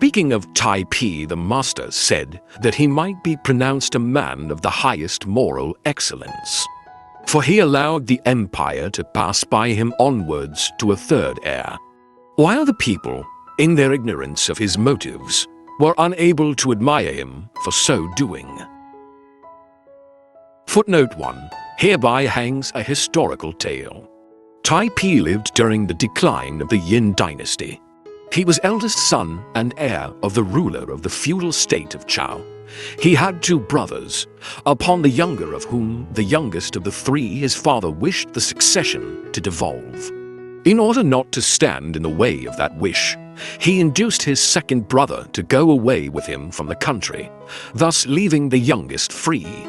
Speaking of Taipei, the master said that he might be pronounced a man of the highest moral excellence, for he allowed the empire to pass by him onwards to a third heir, while the people, in their ignorance of his motives, were unable to admire him for so doing. Footnote 1. Hereby hangs a historical tale. Taipei lived during the decline of the Yin dynasty. He was eldest son and heir of the ruler of the feudal state of Chao. He had 2 brothers, upon the younger of whom the youngest of the 3 his father wished the succession to devolve. In order not to stand in the way of that wish, he induced his second brother to go away with him from the country, thus leaving the youngest free.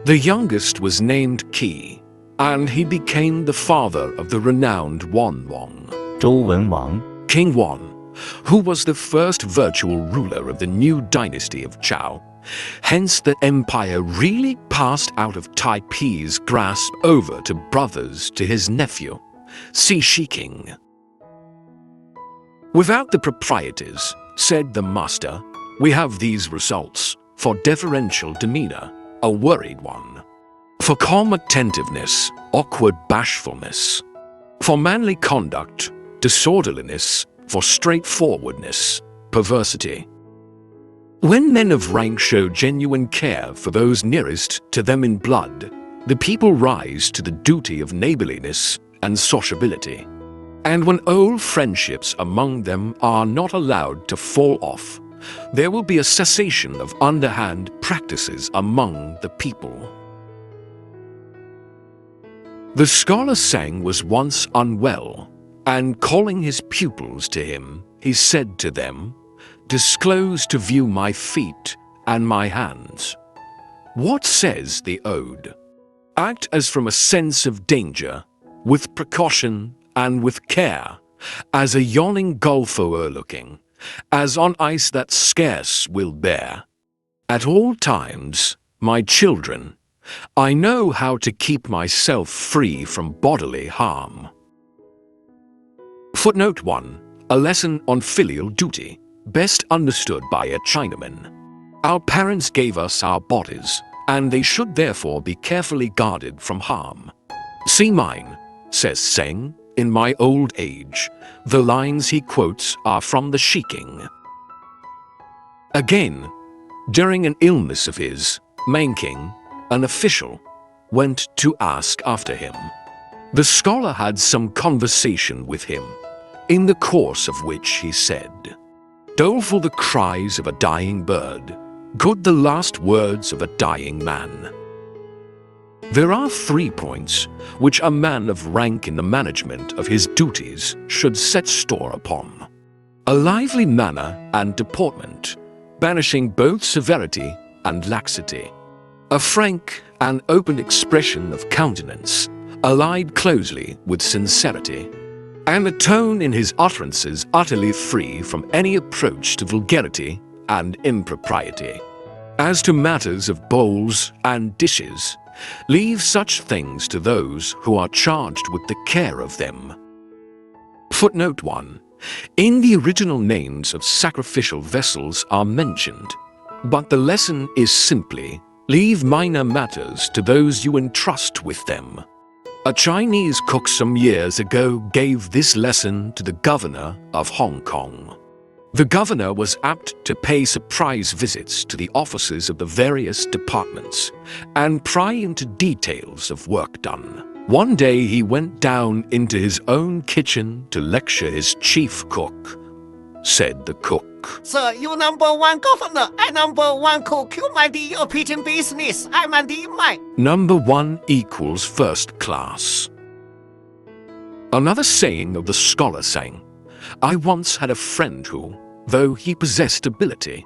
The youngest was named Qi, and he became the father of the renowned Wanwang, 周文王 King Wan, who was the first virtual ruler of the new dynasty of Chao. Hence the empire really passed out of Taipei's grasp over to brothers to his nephew, Si Shiking. Without the proprieties, said the master, we have these results: for deferential demeanor, a worried one; for calm attentiveness, awkward bashfulness; for manly conduct, disorderliness; for straightforwardness, perversity. When men of rank show genuine care for those nearest to them in blood, the people rise to the duty of neighborliness and sociability. And when old friendships among them are not allowed to fall off, there will be a cessation of underhand practices among the people. The scholar Sang was once unwell, and calling his pupils to him, he said to them, "Disclose to view my feet and my hands." What says the ode? Act as from a sense of danger, with precaution and with care, as a yawning gulf o'erlooking, as on ice that scarce will bear. At all times, my children, I know how to keep myself free from bodily harm. Footnote 1. A lesson on filial duty, best understood by a Chinaman. Our parents gave us our bodies, and they should therefore be carefully guarded from harm. See mine, says Seng, in my old age. The lines he quotes are from the Shiking. Again, during an illness of his, Manking, an official, went to ask after him. The scholar had some conversation with him, in the course of which he said, "Doleful the cries of a dying bird, good the last words of a dying man." There are 3 points which a man of rank in the management of his duties should set store upon: a lively manner and deportment, banishing both severity and laxity; a frank and open expression of countenance, allied closely with sincerity; and a tone in his utterances utterly free from any approach to vulgarity and impropriety. As to matters of bowls and dishes, leave such things to those who are charged with the care of them. Footnote 1. In the original names of sacrificial vessels are mentioned, but the lesson is simply, leave minor matters to those you entrust with them. A Chinese cook some years ago gave this lesson to the governor of Hong Kong. The governor was apt to pay surprise visits to the offices of the various departments and pry into details of work done. One day he went down into his own kitchen to lecture his chief cook. Said the cook, "Sir, you number 1 governor, I number 1 cook. You mind your pitching business, I mind mine." Number 1 equals first class. Another saying of the scholar sang, I once had a friend who, though he possessed ability,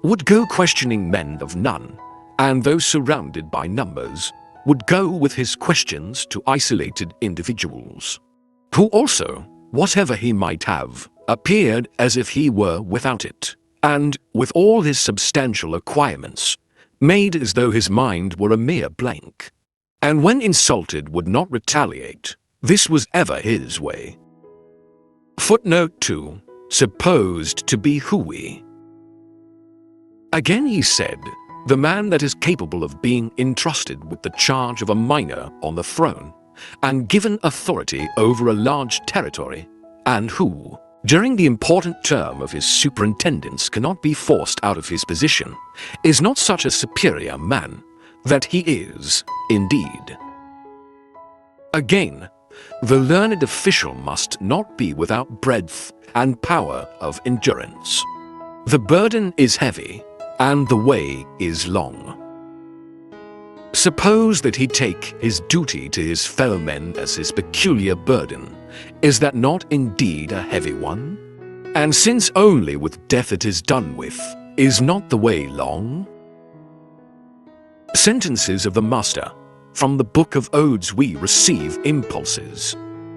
would go questioning men of none, and though surrounded by numbers, would go with his questions to isolated individuals, who also, whatever he might have, appeared as if he were without it, and, with all his substantial acquirements, made as though his mind were a mere blank, and when insulted would not retaliate. This was ever his way. Footnote 2. supposed to be Hui. Again he said, the man that is capable of being entrusted with the charge of a minor on the throne, and given authority over a large territory, and who, during the important term of his superintendence, cannot be forced out of his position, is not such a superior man, that he is, indeed. Again, the learned official must not be without breadth and power of endurance. The burden is heavy, and the way is long. Suppose that he take his duty to his fellow men as his peculiar burden. Is that not indeed a heavy one? And since only with death it is done with, is not the way long? Sentences of the Master. From the Book of Odes we receive impulses.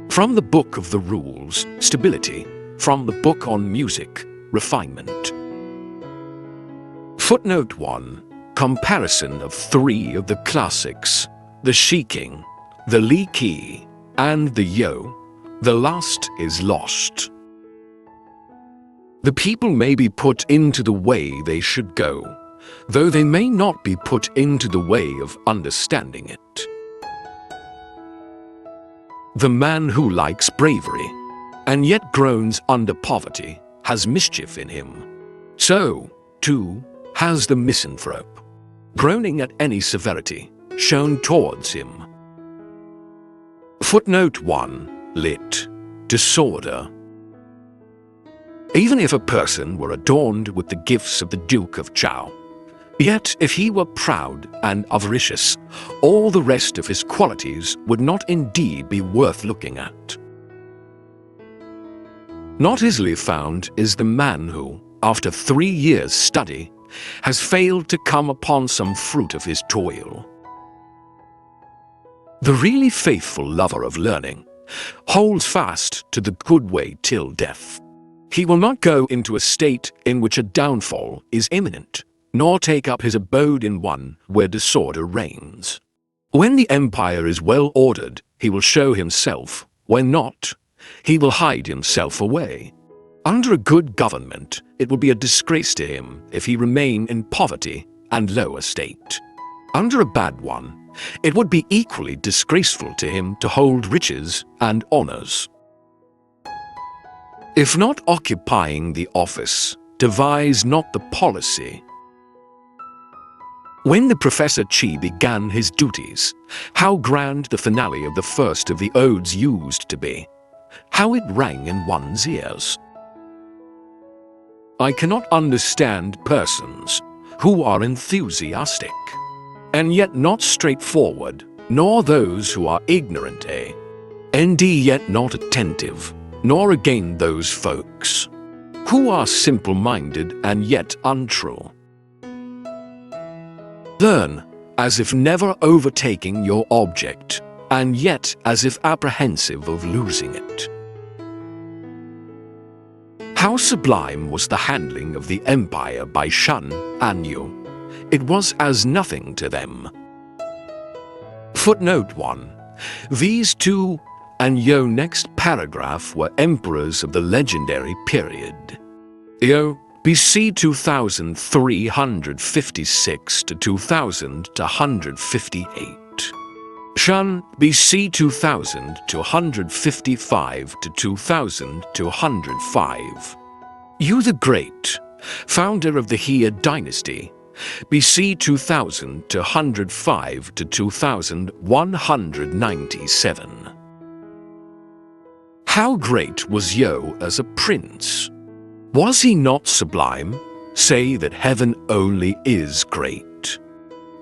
From the Book of the Rules, stability. From the Book on Music, refinement. Footnote 1. Comparison of three of the classics, the Shiking, the Li Qi, and the Yo. The last is lost. The people may be put into the way they should go, though they may not be put into the way of understanding it. The man who likes bravery, and yet groans under poverty, has mischief in him. So, too, has the misanthrope, groaning at any severity shown towards him. Footnote 1. Lit. Disorder. Even if a person were adorned with the gifts of the Duke of Chao, yet if he were proud and avaricious, all the rest of his qualities would not indeed be worth looking at. Not easily found is the man who, after 3 years' study, has failed to come upon some fruit of his toil. The really faithful lover of learning holds fast to the good way till death. He will not go into a state in which a downfall is imminent, nor take up his abode in one where disorder reigns. When the empire is well ordered, he will show himself. When not, he will hide himself away. Under a good government, it will be a disgrace to him if he remain in poverty and low estate. Under a bad one, it would be equally disgraceful to him to hold riches and honors. If not occupying the office, devise not the policy. When the Professor Chi began his duties, how grand the finale of the first of the odes used to be! How it rang in one's ears! I cannot understand persons who are enthusiastic, and yet not straightforward, nor those who are ignorant, nd yet not attentive, nor again those folks who are simple-minded and yet untrue. Learn as if never overtaking your object, and yet as if apprehensive of losing it. How sublime was the handling of the empire by Shan and Yu! It was as nothing to them. Footnote 1. These two and Yo next paragraph were emperors of the legendary period. Yo, BC 2356 to 2258. Shan, BC 2255 to 2205. Yu the Great, founder of the He dynasty, BC 2205 to 2197. How great was Yo as a prince? Was he not sublime? Say that heaven only is great.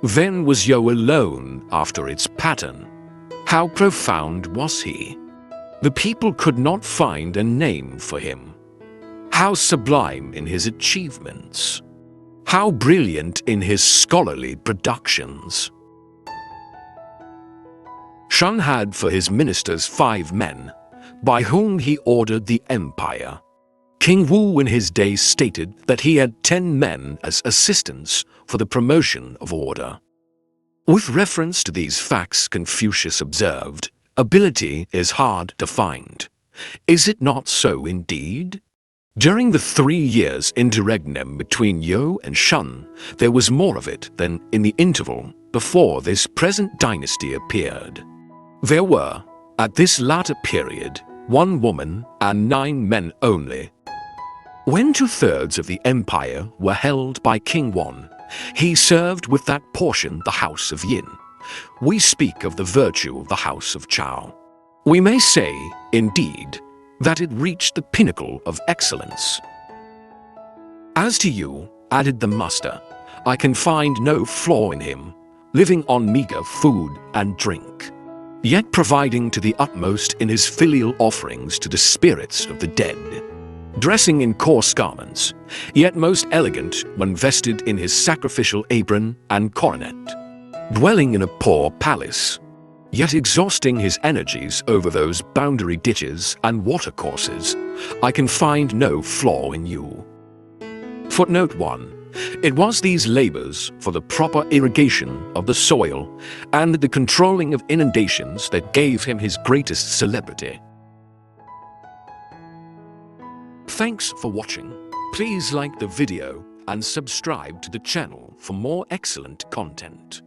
Then was Yo alone after its pattern. How profound was he? The people could not find a name for him. How sublime in his achievements! How brilliant in his scholarly productions! Shan had for his ministers 5 men, by whom he ordered the empire. King Wu in his day stated that he had 10 men as assistants for the promotion of order. With reference to these facts, Confucius observed, "Ability is hard to find. Is it not so indeed? During the 3 years interregnum between Yo and Shun, there was more of it than in the interval before this present dynasty appeared. There were, at this latter period, 1 woman and 9 men only. When 2/3 of the empire were held by King Wan, he served with that portion the house of Yin. We speak of the virtue of the house of Chao. We may say, indeed, that it reached the pinnacle of excellence. As to you, added the master, I can find no flaw in him, living on meager food and drink, yet providing to the utmost in his filial offerings to the spirits of the dead, dressing in coarse garments, yet most elegant when vested in his sacrificial apron and coronet, dwelling in a poor palace, yet exhausting his energies over those boundary ditches and watercourses. I can find no flaw in you. Footnote 1. It was these labors for the proper irrigation of the soil and the controlling of inundations that gave him his greatest celebrity. Thanks for watching. Please like the video and subscribe to the channel for more excellent content.